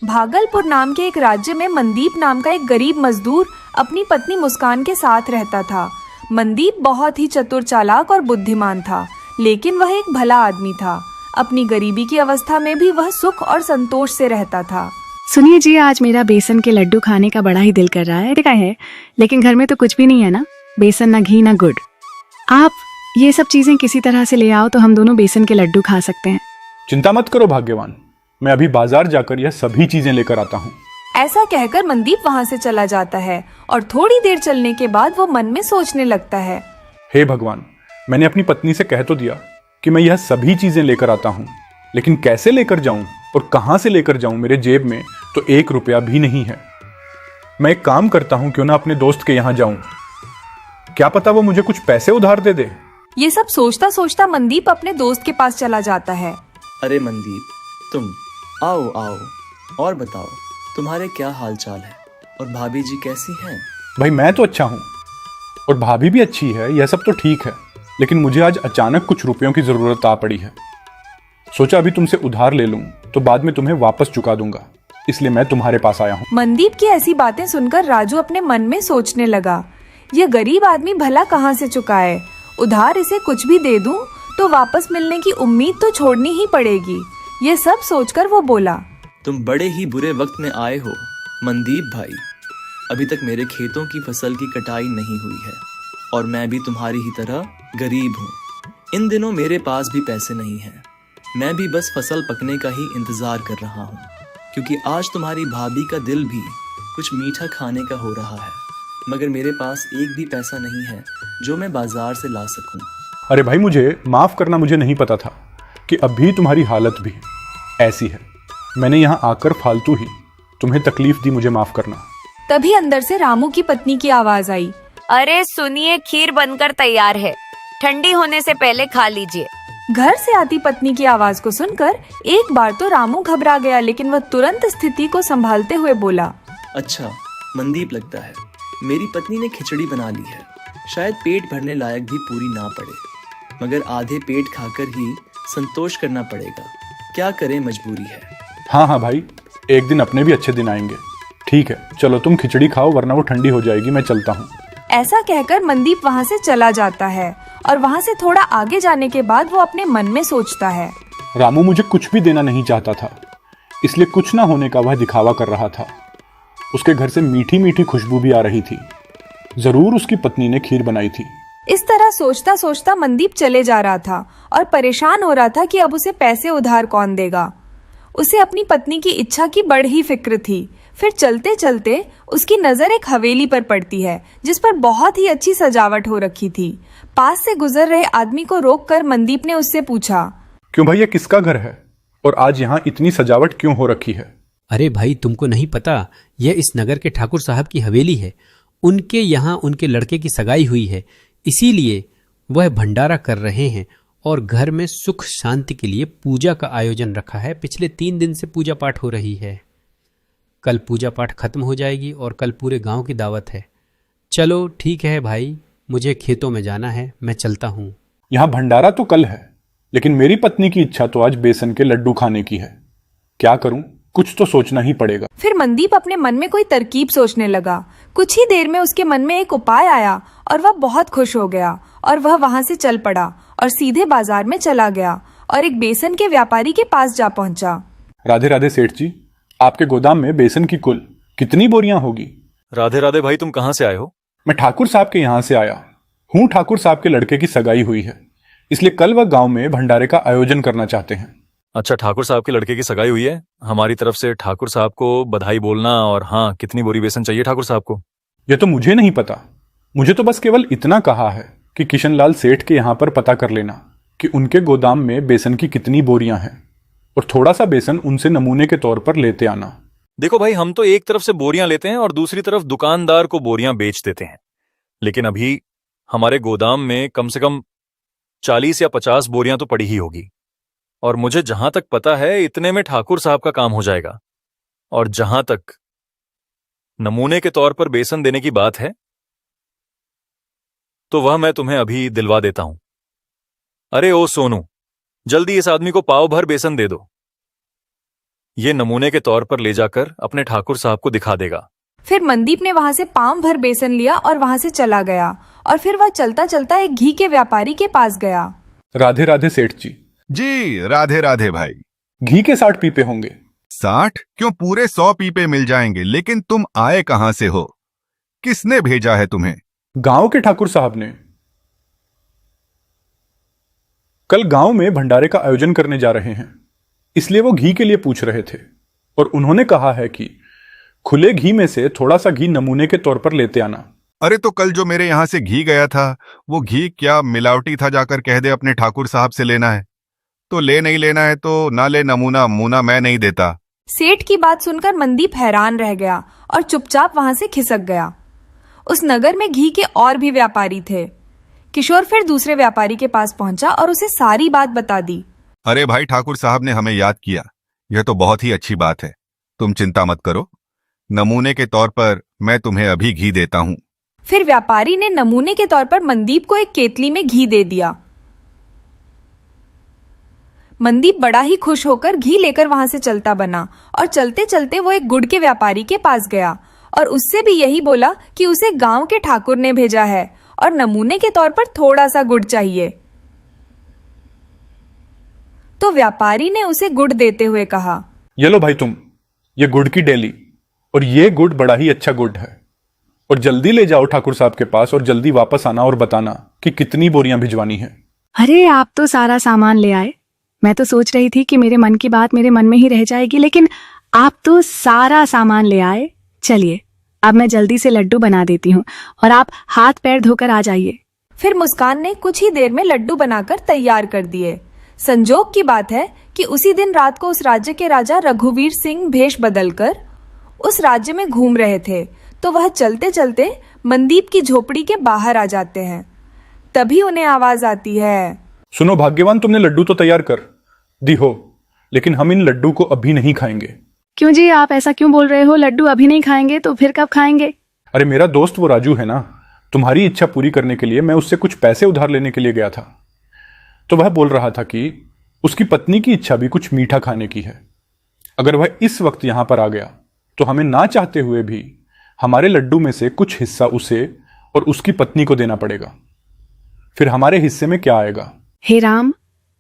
भागलपुर नाम के एक राज्य में मनदीप नाम का एक गरीब मजदूर अपनी पत्नी मुस्कान के साथ रहता था। मनदीप बहुत ही चतुर, चालाक और बुद्धिमान था, लेकिन वह एक भला आदमी था। अपनी गरीबी की अवस्था में भी वह सुख और संतोष से रहता था। सुनिए जी, आज मेरा बेसन के लड्डू खाने का बड़ा ही दिल कर रहा है। देखा है, लेकिन घर में तो कुछ भी नहीं है ना, बेसन ना घी ना गुड़। आप ये सब चीजें किसी तरह से ले आओ तो हम दोनों बेसन के लड्डू खा सकते हैं। चिंता मत करो भाग्यवान, मैं अभी बाजार जाकर यह सभी चीजें लेकर आता हूँ। ऐसा कहकर मनदीप वहाँ से चला जाता है और थोड़ी देर चलने के बाद वो मन में सोचने लगता है, हे भगवान, मैंने अपनी पत्नी से कह तो दिया कि मैं यह सभी चीजें लेकर आता हूँ, लेकिन कैसे लेकर जाऊं और कहां से लेकर जाऊं? मेरे जेब में तो 1 रुपया भी नहीं है। मैं एक काम करता हूं, क्यों ना अपने दोस्त के यहाँ जाऊं, क्या पता वो मुझे कुछ पैसे उधार दे दे। ये सब सोचता सोचता मनदीप अपने दोस्त के पास चला जाता है। अरे मनदीप, तुम आओ आओ और बताओ, तुम्हारे क्या हाल चाल है और भाभी जी कैसी हैं? भाई मैं तो अच्छा हूँ और भाभी भी अच्छी है, यह सब तो ठीक है, लेकिन मुझे आज अचानक कुछ रुपयों की जरूरत आ पड़ी है। सोचा अभी तुमसे उधार ले लूं तो बाद में तुम्हें वापस चुका दूंगा, इसलिए मैं तुम्हारे पास आया हूँ। मनदीप की ऐसी बातें सुनकर राजू अपने मन में सोचने लगा, यह गरीब आदमी भला कहाँ से चुकाए? उधार इसे कुछ भी दे दूं तो वापस मिलने की उम्मीद तो छोड़नी ही पड़ेगी। ये सब सोचकर वो बोला, तुम बड़े ही बुरे वक्त में आए हो मनदीप भाई। अभी तक मेरे खेतों की फसल की कटाई नहीं हुई है और मैं भी तुम्हारी ही तरह गरीब हूँ। इन दिनों मेरे पास भी पैसे नहीं हैं। मैं भी बस फसल पकने का ही इंतजार कर रहा हूँ, क्योंकि आज तुम्हारी भाभी का दिल भी कुछ मीठा खाने का हो रहा है, मगर मेरे पास एक भी पैसा नहीं है जो मैं बाजार से ला सकूं। अरे भाई, मुझे माफ करना, मुझे नहीं पता था कि अभी तुम्हारी हालत भी ऐसी है। मैंने यहाँ आकर फालतू ही तुम्हें तकलीफ दी, मुझे माफ करना। तभी अंदर से रामू की पत्नी की आवाज आई, अरे सुनिए, खीर बनकर तैयार है, ठंडी होने से पहले खा लीजिए। घर से आती पत्नी की आवाज को सुनकर एक बार तो रामू घबरा गया, लेकिन वह तुरंत स्थिति को संभालते हुए बोला, अच्छा मनदीप, लगता है मेरी पत्नी ने खिचड़ी बना ली है। शायद पेट भरने लायक भी पूरी ना पड़े, मगर आधे पेट खाकर ही संतोष करना पड़ेगा। क्या करें, मजबूरी है। हाँ हाँ भाई, एक दिन अपने भी अच्छे दिन आएंगे। ठीक है, चलो तुम खिचड़ी खाओ, वरना वो ठंडी हो जाएगी, मैं चलता हूँ। ऐसा कहकर मनदीप वहाँ से चला जाता है और वहाँ से थोड़ा आगे जाने के बाद वो अपने मन में सोचता है, रामू मुझे कुछ भी देना नहीं चाहता था, इसलिए कुछ ना होने का वह दिखावा कर रहा था। उसके घर से मीठी मीठी खुशबू भी आ रही थी, जरूर उसकी पत्नी ने खीर बनाई थी। इस तरह सोचता सोचता मनदीप चले जा रहा था और परेशान हो रहा था कि अब उसे पैसे उधार कौन देगा। उसे अपनी पत्नी की इच्छा की बड़ी ही फिक्र थी। फिर चलते चलते उसकी नजर एक हवेली पर पड़ती है, जिस पर बहुत ही अच्छी सजावट हो रखी थी। पास से गुजर रहे आदमी को रोककर मनदीप ने उससे पूछा, क्यों भाई, ये किसका घर है और आज यहाँ इतनी सजावट क्यों हो रखी है? अरे भाई, तुमको नहीं पता, यह इस नगर के ठाकुर साहब की हवेली है। उनके यहाँ उनके लड़के की सगाई हुई है, इसीलिए वह भंडारा कर रहे हैं और घर में सुख शांति के लिए पूजा का आयोजन रखा है। पिछले 3 दिन से पूजा पाठ हो रही है। कल पूजा पाठ खत्म हो जाएगी और कल पूरे गांव की दावत है। चलो ठीक है भाई, मुझे खेतों में जाना है, मैं चलता हूँ। यहाँ भंडारा तो कल है, लेकिन मेरी पत्नी की इच्छा तो आज बेसन के लड्डू खाने की है। क्या करूं, कुछ तो सोचना ही पड़ेगा। फिर मनदीप अपने मन में कोई तरकीब सोचने लगा। कुछ ही देर में उसके मन में एक उपाय आया और वह बहुत खुश हो गया और वह वहाँ से चल पड़ा और सीधे बाजार में चला गया और एक बेसन के व्यापारी के पास जा पहुंचा। राधे राधे सेठ जी, आपके गोदाम में बेसन की कुल कितनी बोरियां होगी? राधे राधे भाई, तुम कहाँ से आए हो? मैं ठाकुर साहब के यहाँ से आया हूँ। ठाकुर साहब के लड़के की सगाई हुई है, इसलिए कल वह गांव में भंडारे का आयोजन करना चाहते हैं। अच्छा, ठाकुर साहब के लड़के की सगाई हुई है। हमारी तरफ से ठाकुर साहब को बधाई बोलना। और हाँ, कितनी बोरी बेसन चाहिए ठाकुर साहब को? यह तो मुझे नहीं पता, मुझे तो बस केवल इतना कहा है कि किशनलाल सेठ के यहाँ पर पता कर लेना कि उनके गोदाम में बेसन की कितनी बोरियां हैं और थोड़ा सा बेसन उनसे नमूने के तौर पर लेते आना। देखो भाई, हम तो एक तरफ से बोरियां लेते हैं और दूसरी तरफ दुकानदार को बोरियां बेच देते हैं, लेकिन अभी हमारे गोदाम में कम से कम 40 या 50 बोरियां तो पड़ी ही होगी। और मुझे जहां तक पता है, इतने में ठाकुर साहब का काम हो जाएगा। और जहां तक नमूने के तौर पर बेसन देने की बात है, तो वह मैं तुम्हें अभी दिलवा देता हूं। अरे ओ सोनू, जल्दी इस आदमी को पाव भर बेसन दे दो। ये नमूने के तौर पर ले जाकर अपने ठाकुर साहब को दिखा देगा। फिर मनदीप ने वहां से पाव भर बेसन लिया और वहां से चला गया और फिर वह चलता चलता एक घी के व्यापारी के पास गया। राधे राधे सेठ जी। जी राधे राधे भाई। घी के 60 पीपे होंगे। 60 क्यों, पूरे 100 पीपे मिल जाएंगे। लेकिन तुम आए कहां से हो? किसने भेजा है तुम्हें? गांव के ठाकुर साहब ने। कल गांव में भंडारे का आयोजन करने जा रहे हैं, इसलिए वो घी के लिए पूछ रहे थे और उन्होंने कहा है कि खुले घी में से थोड़ा सा घी नमूने के तौर पर लेते आना। अरे तो कल जो मेरे यहां से घी गया था वो घी क्या मिलावटी था? जाकर कह दे अपने ठाकुर साहब से लेना है तो ले, नहीं लेना है तो ना ले। नमूना मुना मैं नहीं देता। सेठ की बात सुनकर मनदीप हैरान रह गया और चुपचाप वहां से खिसक गया। उस नगर में घी के और भी व्यापारी थे। किशोर फिर दूसरे व्यापारी के पास पहुंचा और उसे सारी बात बता दी। अरे भाई, ठाकुर साहब ने हमें याद किया, यह तो बहुत ही अच्छी बात है। तुम चिंता मत करो, नमूने के तौर पर मैं तुम्हें अभी घी देता हूं। फिर व्यापारी ने नमूने के तौर पर मनदीप को एक केतली में घी दे दिया। मनदीप बड़ा ही खुश होकर घी लेकर वहां से चलता बना और चलते चलते वो एक गुड़ के व्यापारी के पास गया और उससे भी यही बोला कि उसे गांव के ठाकुर ने भेजा है और नमूने के तौर पर थोड़ा सा गुड़ चाहिए। तो व्यापारी ने उसे गुड़ देते हुए कहा, ये लो भाई तुम, ये गुड़ की डेली, और ये गुड़ बड़ा ही अच्छा गुड़ है, और जल्दी ले जाओ ठाकुर साहब के पास और जल्दी वापस आना और बताना कि कितनी बोरियां भिजवानी है। अरे आप तो सारा सामान ले आए। मैं तो सोच रही थी कि मेरे मन की बात मेरे मन में ही रह जाएगी, लेकिन आप तो सारा सामान ले आए। चलिए अब मैं जल्दी से लड्डू बना देती हूँ और आप हाथ पैर धोकर आ जाइए। फिर मुस्कान ने कुछ ही देर में लड्डू बनाकर तैयार कर दिए। संजोग की बात है कि उसी दिन रात को उस राज्य के राजा रघुवीर सिंह भेष बदलकर उस राज्य में घूम रहे थे, तो वह चलते चलते मनदीप की झोपड़ी के बाहर आ जाते हैं। तभी उन्हें आवाज आती है, सुनो भाग्यवान, तुमने लड्डू तो तैयार कर दी हो, लेकिन हम इन लड्डू को अभी नहीं खाएंगे। क्यों जी, आप ऐसा क्यों बोल रहे हो? लड्डू अभी नहीं खाएंगे तो फिर कब खाएंगे? अरे मेरा दोस्त वो राजू है ना, तुम्हारी इच्छा पूरी करने के लिए मैं उससे कुछ पैसे उधार लेने के लिए गया था, तो वह बोल रहा था कि उसकी पत्नी की इच्छा भी कुछ मीठा खाने की है। अगर वह इस वक्त यहां पर आ गया तो हमें ना चाहते हुए भी हमारे लड्डू में से कुछ हिस्सा उसे और उसकी पत्नी को देना पड़ेगा। फिर हमारे हिस्से में क्या आएगा? हे राम,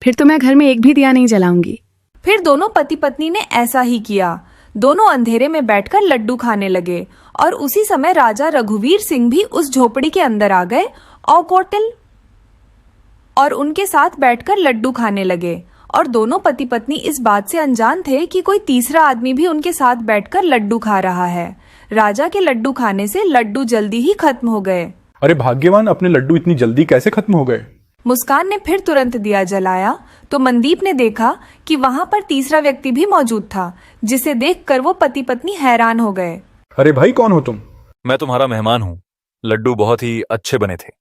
फिर तो मैं घर में एक भी दिया नहीं जलाऊंगी। फिर दोनों पति पत्नी ने ऐसा ही किया। दोनों अंधेरे में बैठकर लड्डू खाने लगे और उसी समय राजा रघुवीर सिंह भी उस झोपड़ी के अंदर आ गए और कौटिल और उनके साथ बैठकर लड्डू खाने लगे। और दोनों पति पत्नी इस बात से अनजान थे कि कोई तीसरा आदमी भी उनके साथ बैठकर लड्डू खा रहा है। राजा के लड्डू खाने से लड्डू जल्दी ही खत्म हो गए। अरे भाग्यवान, अपने लड्डू इतनी जल्दी कैसे खत्म हो गए? मुस्कान ने फिर तुरंत दिया जलाया तो मनदीप ने देखा कि वहां पर तीसरा व्यक्ति भी मौजूद था, जिसे देखकर वो पति पत्नी हैरान हो गए। अरे भाई, कौन हो तुम? मैं तुम्हारा मेहमान हूं। लड्डू बहुत ही अच्छे बने थे।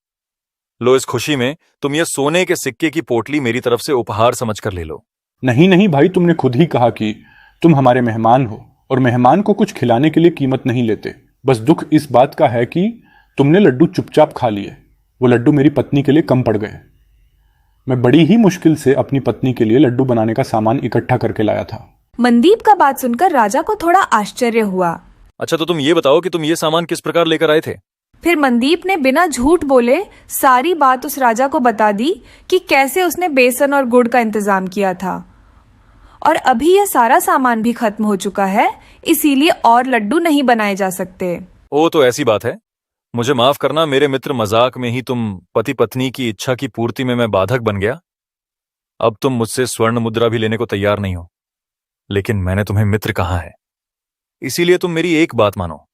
लो, इस खुशी में तुम ये सोने के सिक्के की पोटली मेरी तरफ से उपहार समझकर ले लो। नहीं नहीं भाई, तुमने खुद ही कहा कि तुम हमारे मेहमान हो और मेहमान को कुछ खिलाने के लिए कीमत नहीं लेते। बस दुख इस बात का है कि तुमने लड्डू चुपचाप खा लिए। वो लड्डू मेरी पत्नी के लिए कम पड़ गए। मैं बड़ी ही मुश्किल से अपनी पत्नी के लिए लड्डू बनाने का सामान इकट्ठा करके लाया था। मनदीप का बात सुनकर राजा को थोड़ा आश्चर्य हुआ। अच्छा, तो तुम ये बताओ कि तुम ये सामान किस प्रकार लेकर आए थे? फिर मनदीप ने बिना झूठ बोले सारी बात उस राजा को बता दी कि कैसे उसने बेसन और गुड़ का इंतजाम किया था और अभी यह सारा सामान भी खत्म हो चुका है, इसीलिए और लड्डू नहीं बनाए जा सकते। ओ, तो ऐसी बात है। मुझे माफ करना मेरे मित्र, मजाक में ही तुम पति पत्नी की इच्छा की पूर्ति में मैं बाधक बन गया। अब तुम मुझसे स्वर्ण मुद्रा भी लेने को तैयार नहीं हो, लेकिन मैंने तुम्हें मित्र कहा है, इसीलिए तुम मेरी एक बात मानो।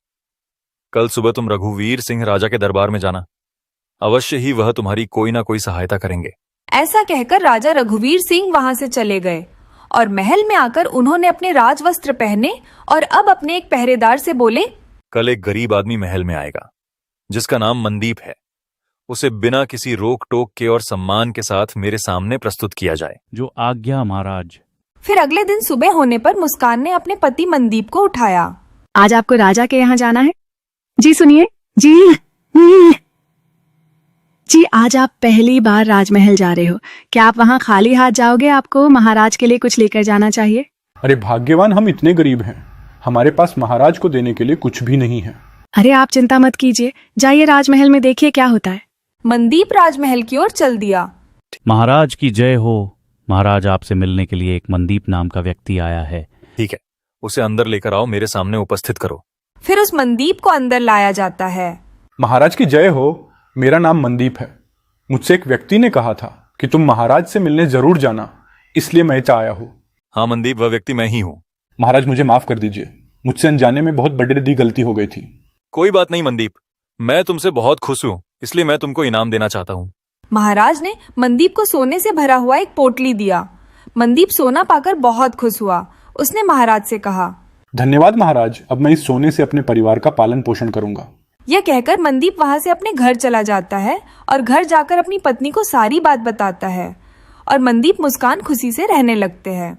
कल सुबह तुम रघुवीर सिंह राजा के दरबार में जाना, अवश्य ही वह तुम्हारी कोई ना कोई सहायता करेंगे। ऐसा कहकर राजा रघुवीर सिंह वहां से चले गए और महल में आकर उन्होंने अपने राजवस्त्र पहने और अब अपने एक पहरेदार से बोले, कल एक गरीब आदमी महल में आएगा जिसका नाम मनदीप है। उसे बिना किसी रोक टोक के और सम्मान के साथ मेरे सामने प्रस्तुत किया जाए। जो आज्ञा महाराज। फिर अगले दिन सुबह होने पर मुस्कान ने अपने पति मनदीप को उठाया। आज आपको राजा के यहाँ जाना है? जी सुनिए जी। जी आज आप पहली बार राजमहल जा रहे हो, क्या आप वहाँ खाली हाथ जाओगे? आपको महाराज के लिए कुछ लेकर जाना चाहिए। अरे भाग्यवान, हम इतने गरीब हैं, हमारे पास महाराज को देने के लिए कुछ भी नहीं है। अरे आप चिंता मत कीजिए, जाइए राजमहल में देखिए क्या होता है। मनदीप राजमहल की ओर चल दिया। महाराज की जय हो। महाराज, आपसे मिलने के लिए एक मनदीप नाम का व्यक्ति आया है। ठीक है, उसे अंदर लेकर आओ, मेरे सामने उपस्थित करो। फिर उस मनदीप को अंदर लाया जाता है। महाराज की जय हो, मेरा नाम मनदीप है। मुझसे एक व्यक्ति ने कहा था कि तुम महाराज से मिलने जरूर जाना, इसलिए मैं आया हूँ। हाँ मनदीप, वह व्यक्ति मैं ही हूँ। महाराज मुझे माफ कर दीजिए, मुझसे अनजाने में बहुत बड़ी गलती हो गई थी। कोई बात नहीं मनदीप, मैं तुमसे बहुत खुश हूँ, इसलिए मैं तुमको इनाम देना चाहता हूँ। महाराज ने मनदीप को सोने से भरा हुआ एक पोटली दिया। मनदीप सोना पाकर बहुत खुश हुआ। उसने महाराज से कहा, धन्यवाद महाराज, अब मैं इस सोने से अपने परिवार का पालन पोषण करूंगा। यह कहकर मनदीप वहां से अपने घर चला जाता है और घर जाकर अपनी पत्नी को सारी बात बताता है और मनदीप मुस्कान खुशी से रहने लगते हैं।